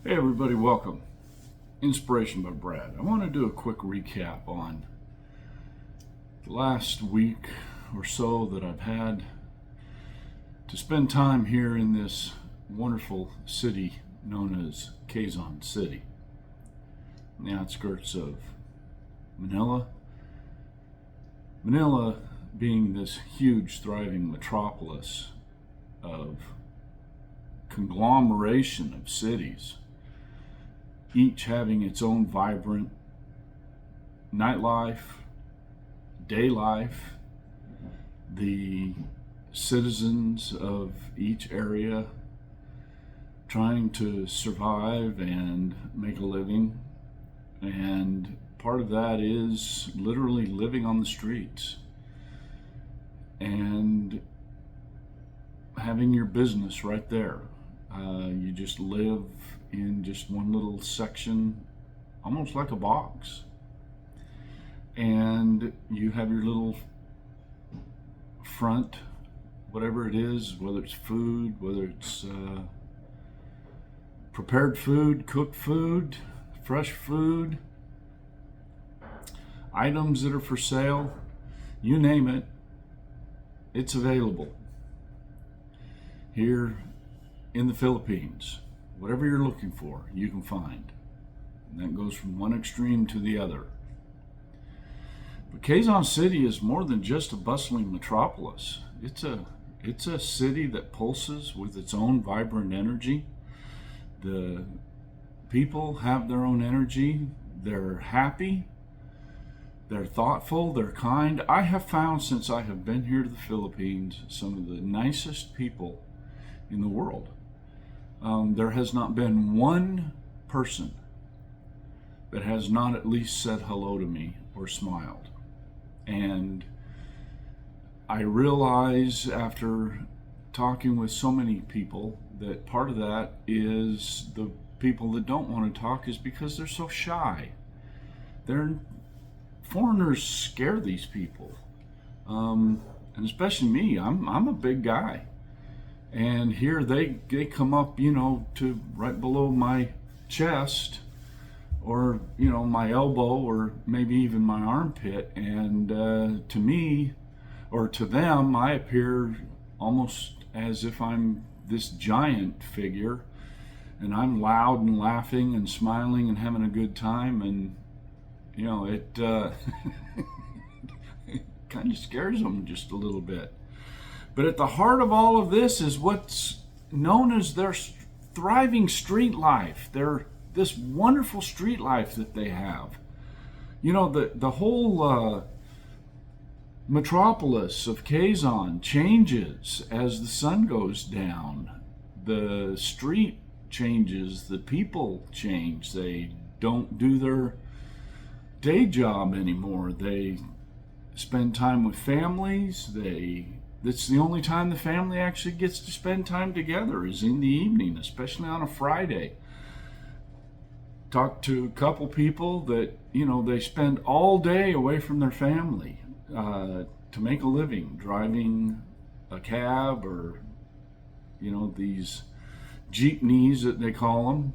Hey everybody, welcome. Inspiration by Brad. I want to do a quick recap on the last week or so that I've had to spend time here in this wonderful city known as Quezon City, on the outskirts of Manila. Manila being this huge, thriving metropolis of conglomeration of cities, each having its own vibrant nightlife, day life. The citizens of each area trying to survive and make a living, and part of that is literally living on the streets and having your business right there. You just live in just one little section, almost like a box, and you have your little front, whatever it is, whether it's food, whether it's prepared food, cooked food, fresh food, items that are for sale, you name it, it's available here in the Philippines. Whatever you're looking for, you can find. And that goes from one extreme to the other. But Quezon City is more than just a bustling metropolis. It's a city that pulses with its own vibrant energy. The people have their own energy. They're happy. They're thoughtful. They're kind. I have found, since I have been here to the Philippines, some of the nicest people in the world. There has not been one person that has not at least said hello to me or smiled. And I realize after talking with so many people that part of that is the people that don't want to talk is because they're so shy. Foreigners scare these people. And especially me, I'm a big guy. And here they come up, to right below my chest, or, my elbow, or maybe even my armpit. And to me, or to them, I appear almost as if I'm this giant figure. And I'm loud and laughing and smiling and having a good time. And, it, it kind of scares them just a little bit. But at the heart of all of this is what's known as their thriving street life. This wonderful street life that they have. The whole metropolis of Quezon changes as the sun goes down. The street changes, the people change. They don't do their day job anymore. They spend time with families. That's the only time the family actually gets to spend time together, is in the evening, especially on a Friday. Talked to a couple people that, they spend all day away from their family to make a living, driving a cab or, these jeepneys that they call them.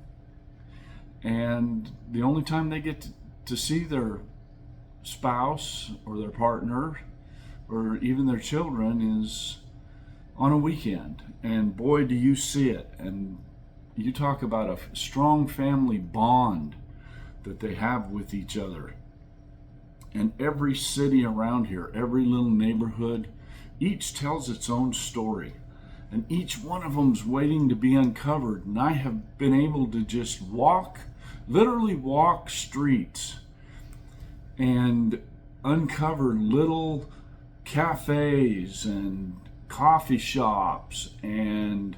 And the only time they get to see their spouse or their partner or even their children is on a weekend. And boy, do you see it. And you talk about a strong family bond that they have with each other. And every city around here, every little neighborhood, each tells its own story. And each one of them's waiting to be uncovered. And I have been able to just literally walk streets and uncover little cafes and coffee shops, and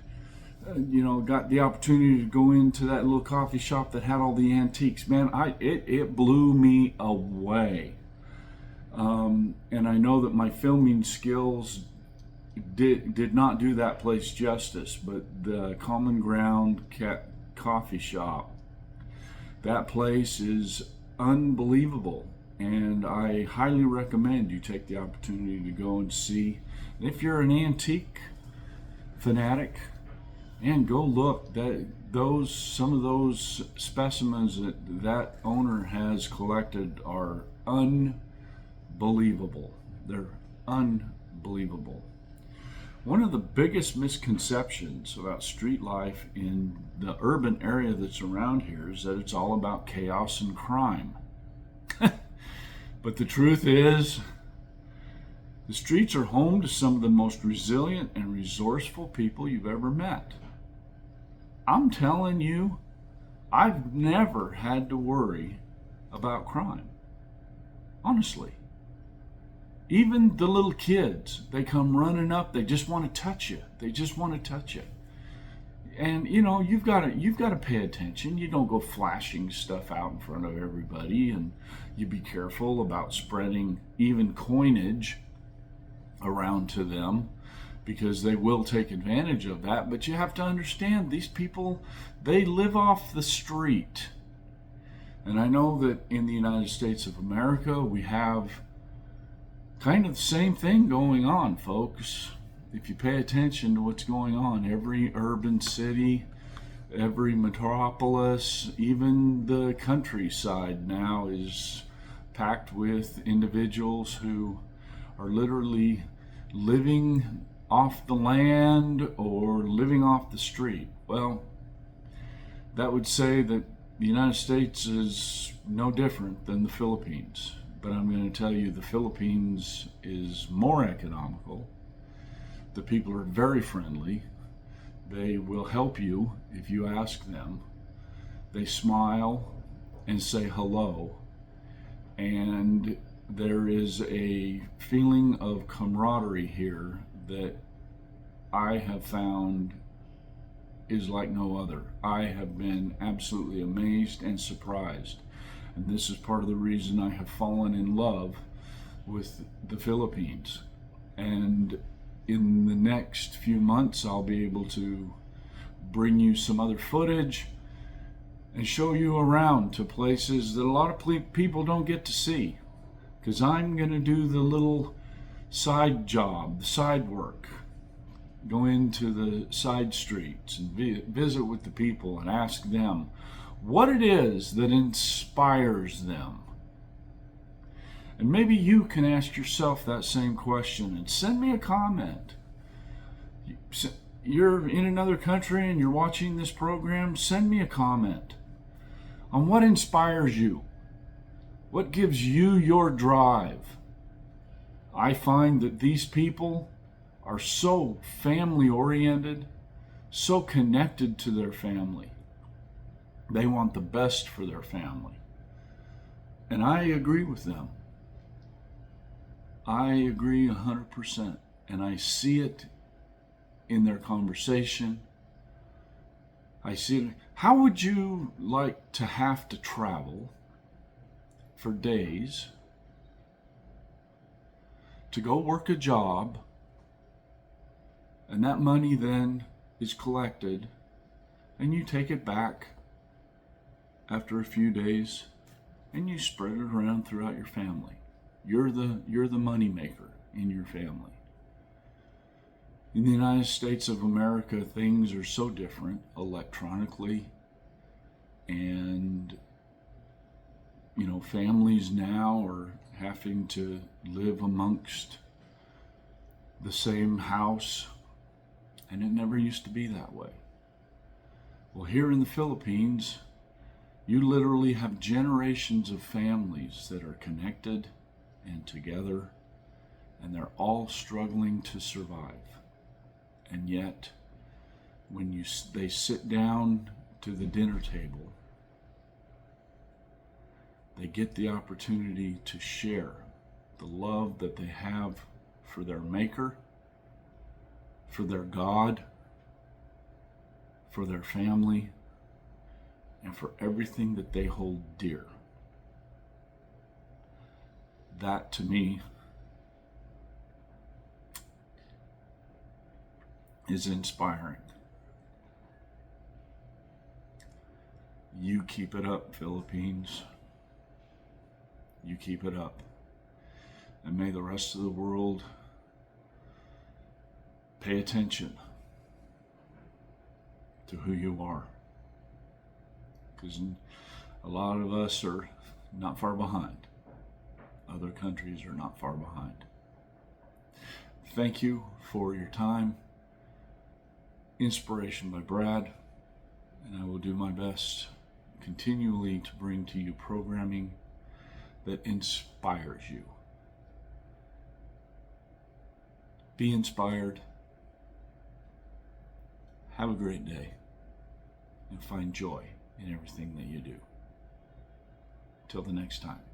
got the opportunity to go into that little coffee shop that had all the antiques. Man, it blew me away. And I know that my filming skills did not do that place justice, but the Common Ground coffee shop, that place is unbelievable. And I highly recommend you take the opportunity to go and see. And if you're an antique fanatic, And go look. Some of those specimens that owner has collected are unbelievable. They're unbelievable. One of the biggest misconceptions about street life in the urban area that's around here is that it's all about chaos and crime. But the truth is, the streets are home to some of the most resilient and resourceful people you've ever met. I'm telling you, I've never had to worry about crime. Honestly. Even the little kids, they come running up, they just want to touch you. They just want to touch you. And you've got to pay attention. You don't go flashing stuff out in front of everybody, and you be careful about spreading even coinage around to them, because they will take advantage of that. But you have to understand, these people, they live off the street. And I know that in the United States of America, we have kind of the same thing going on, folks. If you pay attention to what's going on, every urban city, every metropolis, even the countryside now is packed with individuals who are literally living off the land or living off the street. Well, that would say that the United States is no different than the Philippines. But I'm going to tell you, the Philippines is more economical. The people are very friendly. They will help you if you ask them. They smile and say hello. And there is a feeling of camaraderie here that I have found is like no other. I have been absolutely amazed and surprised. And this is part of the reason I have fallen in love with the Philippines. And in the next few months, I'll be able to bring you some other footage and show you around to places that a lot of people don't get to see. Because I'm going to do the little side job, the side work. Go into the side streets and visit with the people and ask them what it is that inspires them. And maybe you can ask yourself that same question and send me a comment. You're in another country and you're watching this program, send me a comment on what inspires you. What gives you your drive? I find that these people are so family oriented, so connected to their family. They want the best for their family. And I agree with them. I agree 100%. And I see it in their conversation. I see it. How would you like to have to travel for days to go work a job, and that money then is collected and you take it back after a few days and you spread it around throughout your family? You're the money maker in your family. In the United States of America, things are so different electronically, and families now are having to live amongst the same house, and it never used to be that way. Well, here in the Philippines, you literally have generations of families that are connected and together, and they're all struggling to survive. And yet, when they sit down to the dinner table, they get the opportunity to share the love that they have for their Maker, for their God, for their family, and for everything that they hold dear. That, to me, is inspiring. You keep it up, Philippines. You keep it up. And may the rest of the world pay attention to who you are. Because a lot of us are not far behind. Other countries are not far behind. Thank you for your time. Inspiration by Brad. And I will do my best continually to bring to you programming that inspires you. Be inspired. Have a great day. And find joy in everything that you do. Till the next time.